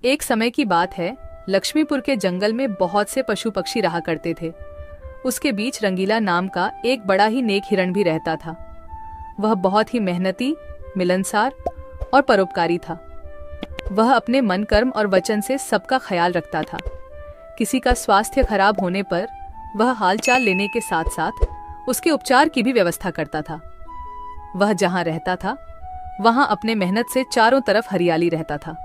एक समय की बात है, लक्ष्मीपुर के जंगल में बहुत से पशु पक्षी रहा करते थे। उसके बीच रंगीला नाम का एक बड़ा ही नेक हिरण भी रहता था। वह बहुत ही मेहनती, मिलनसार और परोपकारी था। वह अपने मन, कर्म और वचन से सबका ख्याल रखता था। किसी का स्वास्थ्य खराब होने पर वह हालचाल लेने के साथ साथ उसके उपचार की भी व्यवस्था करता था। वह जहाँ रहता था वहाँ अपने मेहनत से चारों तरफ हरियाली रहता था।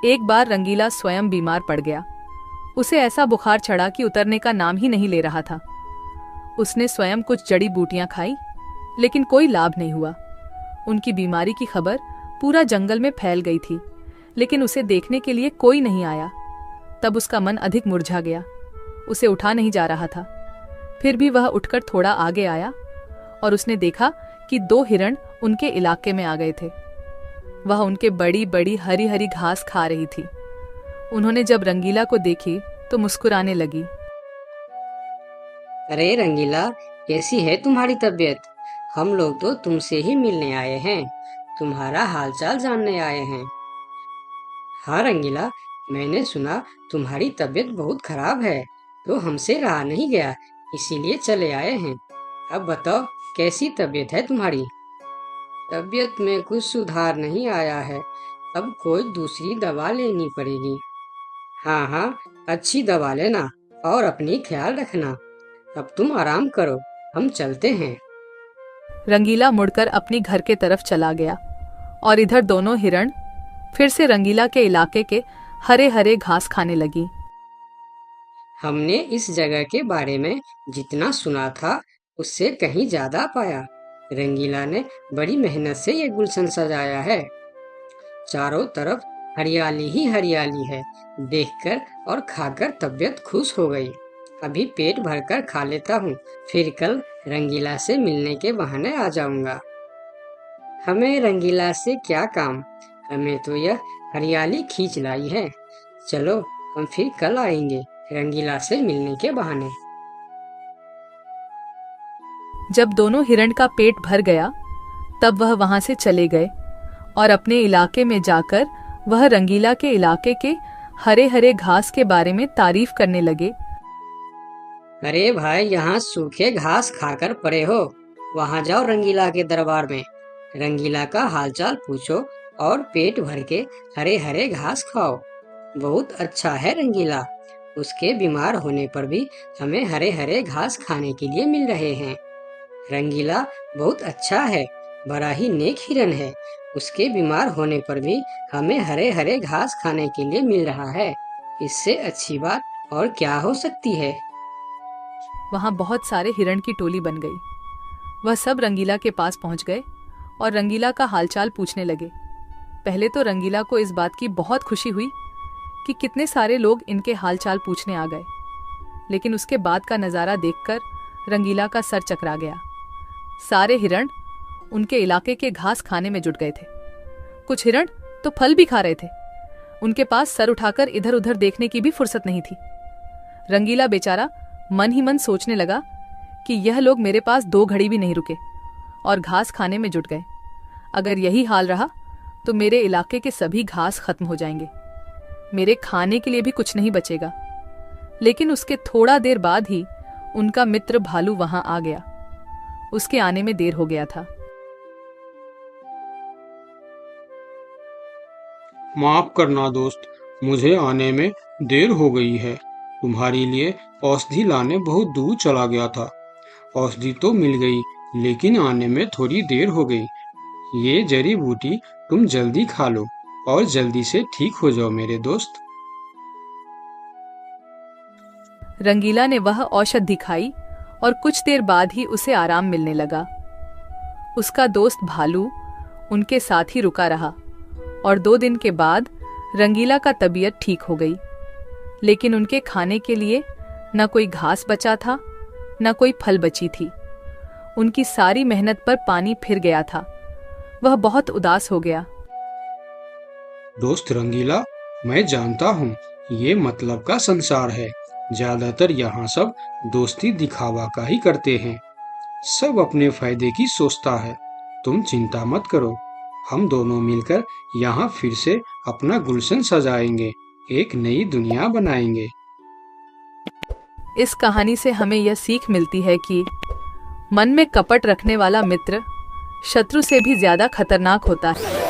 एक बार रंगीला स्वयं बीमार पड़ गया। उसे ऐसा बुखार चढ़ा कि उतरने का नाम ही नहीं ले रहा था। उसने स्वयं कुछ जड़ी बूटियां खाई, लेकिन कोई लाभ नहीं हुआ। उनकी बीमारी की खबर पूरा जंगल में फैल गई थी, लेकिन उसे देखने के लिए कोई नहीं आया। तब उसका मन अधिक मुरझा गया। उसे उठा नहीं जा रहा था। फिर भी वह उठकर थोड़ा आगे आया और उसने देखा कि 2 हिरण उनके इलाके में आ गए थे। वह उनके बड़ी बड़ी हरी हरी घास खा रही थी। उन्होंने जब रंगीला को देखी तो मुस्कुराने लगी। अरे रंगीला, कैसी है तुम्हारी तबीयत? हम लोग तो तुमसे ही मिलने आए हैं, तुम्हारा हालचाल जानने आए हैं। हाँ रंगीला, मैंने सुना तुम्हारी तबीयत बहुत खराब है, तो हमसे रहा नहीं गया, इसीलिए चले आए हैं। अब बताओ, कैसी तबीयत है तुम्हारी? तबीयत में कुछ सुधार नहीं आया है, अब कोई दूसरी दवा लेनी पड़ेगी। हाँ हाँ, अच्छी दवा लेना और अपनी ख्याल रखना। अब तुम आराम करो, हम चलते हैं। रंगीला मुड़कर अपनी घर के तरफ चला गया और इधर दोनों हिरण फिर से रंगीला के इलाके के हरे हरे घास खाने लगी। हमने इस जगह के बारे में जितना सुना था उससे कहीं ज्यादा पाया। रंगीला ने बड़ी मेहनत से ये गुलशन सजाया है। चारों तरफ हरियाली ही हरियाली है। देखकर और खाकर तबीयत खुश हो गई। अभी पेट भरकर खा लेता हूँ, फिर कल रंगीला से मिलने के बहाने आ जाऊंगा। हमें रंगीला से क्या काम, हमें तो यह हरियाली खींच लाई है। चलो, हम फिर कल आएंगे रंगीला से मिलने के बहाने। जब दोनों हिरण का पेट भर गया तब वह वहां से चले गए और अपने इलाके में जाकर वह रंगीला के इलाके के हरे हरे घास के बारे में तारीफ करने लगे। अरे भाई, यहाँ सूखे घास खाकर पड़े हो, वहाँ जाओ रंगीला के दरबार में, रंगीला का हालचाल पूछो और पेट भर के हरे हरे घास खाओ। बहुत अच्छा है रंगीला, उसके बीमार होने पर भी हमें हरे हरे घास खाने के लिए मिल रहे हैं। रंगीला बहुत अच्छा है, बड़ा ही नेक हिरन है। उसके बीमार होने पर भी हमें हरे हरे घास खाने के लिए मिल रहा है। इससे अच्छी बात और क्या हो सकती है। वहां बहुत सारे हिरण की टोली बन गई। वह सब रंगीला के पास पहुंच गए और रंगीला का हालचाल पूछने लगे। पहले तो रंगीला को इस बात की बहुत खुशी हुई कि कितने सारे लोग इनके हालचाल पूछने आ गए, लेकिन उसके बाद का नज़ारा देखकर रंगीला का सर चकरा गया। सारे हिरण उनके इलाके के घास खाने में जुट गए थे। कुछ हिरण तो फल भी खा रहे थे। उनके पास सर उठाकर इधर उधर देखने की भी फुर्सत नहीं थी। रंगीला बेचारा मन ही मन सोचने लगा कि यह लोग मेरे पास 2 घड़ी भी नहीं रुके और घास खाने में जुट गए। अगर यही हाल रहा तो मेरे इलाके के सभी घास खत्म हो जाएंगे, मेरे खाने के लिए भी कुछ नहीं बचेगा। लेकिन उसके थोड़ा देर बाद ही उनका मित्र भालू वहां आ गया। उसके आने में देर हो गया था। माफ करना दोस्त, मुझे आने में देर हो गई है। तुम्हारे लिए औषधि लाने बहुत दूर चला गया था। औषधि तो मिल गई, लेकिन आने में थोड़ी देर हो गई। ये जड़ी बूटी तुम जल्दी खा लो और जल्दी से ठीक हो जाओ मेरे दोस्त। रंगीला ने वह औषधि खाई और कुछ देर बाद ही उसे आराम मिलने लगा। उसका दोस्त भालू उनके साथ ही रुका रहा और 2 दिन के बाद रंगीला का तबीयत ठीक हो गई। लेकिन उनके खाने के लिए न कोई घास बचा था, न कोई फल बची थी। उनकी सारी मेहनत पर पानी फिर गया था। वह बहुत उदास हो गया। दोस्त रंगीला, मैं जानता हूँ ये मतलब का संसार है। ज्यादातर यहाँ सब दोस्ती दिखावा का ही करते हैं। सब अपने फायदे की सोचता है। तुम चिंता मत करो, हम दोनों मिलकर यहाँ फिर से अपना गुलशन सजाएंगे, एक नई दुनिया बनाएंगे। इस कहानी से हमें यह सीख मिलती है कि मन में कपट रखने वाला मित्र शत्रु से भी ज्यादा खतरनाक होता है।